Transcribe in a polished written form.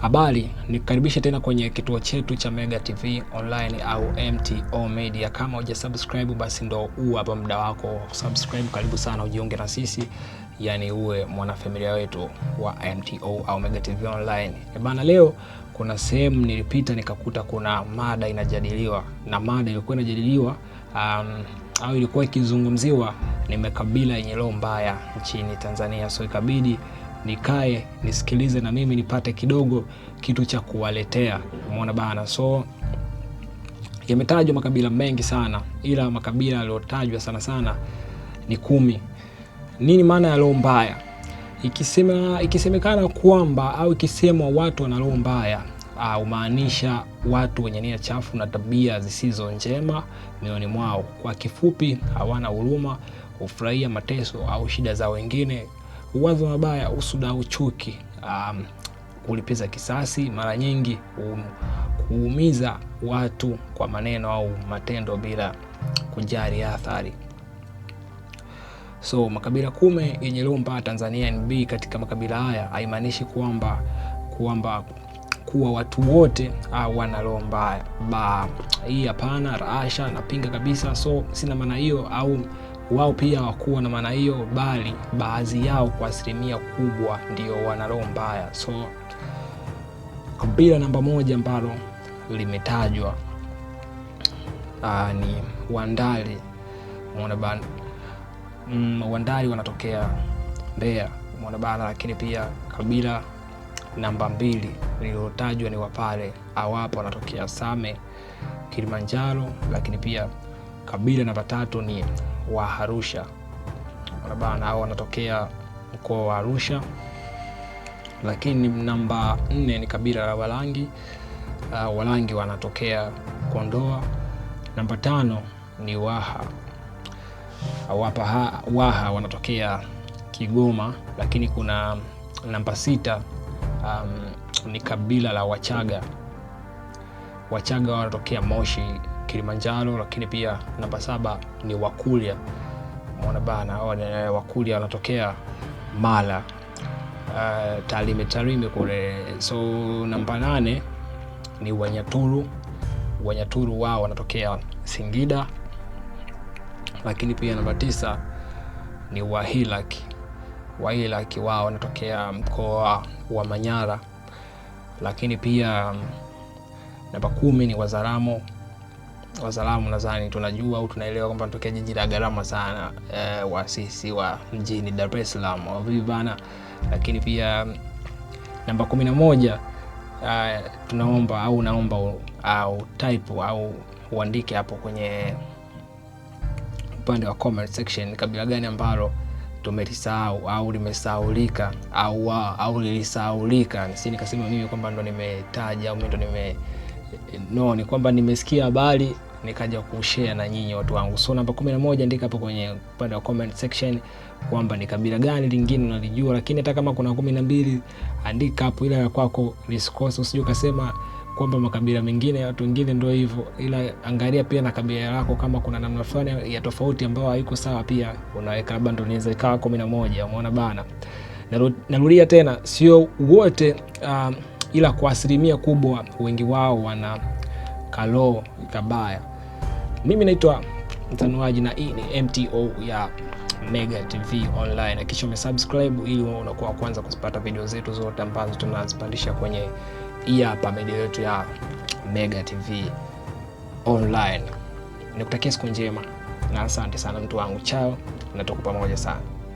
Habari, nikukaribisha tena kwenye kituo chetu cha Mega TV Online au MTO Media. Kama hujasubscribe basi ndo huu hapa muda wako wa kusubscribe. Karibu sana ujiunge na sisi, yani uwe mwanafamilia wetu wa MTO au Mega TV Online. Bana, leo kuna sehemu nilipita nikakuta kuna mada inajadiliwa, na mada ilikuwa inajadiliwa au ilikuwa ikizungumziwa ni makabila yenye roho mbaya nchini Tanzania. So ikabidi nikae nisikilize na mimi nipate kidogo kitu cha kuwaletea. Umeona bana, so yametajwa makabila mengi sana, ila makabila yaliyotajwa sana sana ni 10. Nini maana ya roho mbaya? Ikisemekana kwamba au ikisemwa watu wana roho mbaya, maanisha watu wenye nia chafu na tabia zisizo njema mioyoni mwao. Kwa kifupi, hawana huruma, hufurahia mateso au shida za wengine, uwazo mabaya, usuda au chuki, kulipiza kisasi, mara nyingi kuumiza watu kwa maneno au matendo bila kujali athari. So makabila 10 yenye roho mbaya Tanzania NB. Katika makabila haya haimaanishi kuwa watu wote wana roho mbaya. Hii hapana, rasha, napinga kabisa. So sina maana hiyo, au wao pia wakuwa na maana hiyo, bali baadhi yao kwa asilimia kubwa ndio wana roho mbaya. So kabila namba 1 ambalo limetajwa ni Wandali. Umeona bana, Wandali wanatokea Mbeya. Umeona bana, lakini pia kabila namba 2 lililotajwa ni Wapare, au hapa wanatokea Same, Kilimanjaro. Lakini pia kabila namba 3 ni wa Arusha. Umeona bana, hao wanatokea mkoa wa Arusha. Lakini namba 4 ni kabila la Walangi. Walangi wanatokea Kondoa. Namba 5 ni Waha. Waha wanatokea Kigoma. Lakini kuna namba 6 ni kabila la Wachaga. Wachaga wanatokea Moshi, Kilimanjaro. Lakini pia namba 7 ni Wakurya. Umeona bana, Wakurya wanatokea Mara, Tarime kule. So namba 8 ni Wanyaturu. Wanyaturu wao wanatokea Singida. Lakini pia namba 9 ni Wahilaki. Wahilaki wao wanatokea mkoa wa Manyara. Lakini pia namba 10 ni Wazaramo. Wazaramo nadhani tunajua au tunaelewa kwamba wanatokea jiji la gharama sana, wasisi wa mjini Dar es Salaam bana. Lakini pia namba 11 tunaomba au naomba au type au uandike hapo kwenye upande wa comment section kabila gani ambalo tumelisahau au limesahaulika au lilisahaulika. Nisi nikasema mimi kwamba ndo nimetaja au mimi ndo ni kwamba nimesikia habari nikaja kushare na nyinyi watu wangu. So namba 11 andika hapo kwenye upande wa comment section kwamba ni kabila gani lingine unalijua. Lakini hata kama kuna 12 andika hapo, ila ya kwako lisikose. Usije ukasema kwamba makabila mengine watu wengine ndio hivyo, ila angalia pia na kabila lako kama kuna namna fulani ya tofauti ambayo haiko sawa, pia unaweka labda ndio inaweza ikawa 11. Umeona bana, narudia tena, sio wote ila kwa asilimia kubwa wengi wao wana kalo kabaya. Mimi naitwa Mtanuaji na hii ni MTO ya Mega TV Online. Kisha umesubscribe ili unakuwa kwanza kupata video zetu zote ambazo tunazipandisha kwenye hii hapa media yetu ya Mega TV Online. Nikutakia siku njema na asante sana mtu wangu. Chao, na tuko pamoja sana.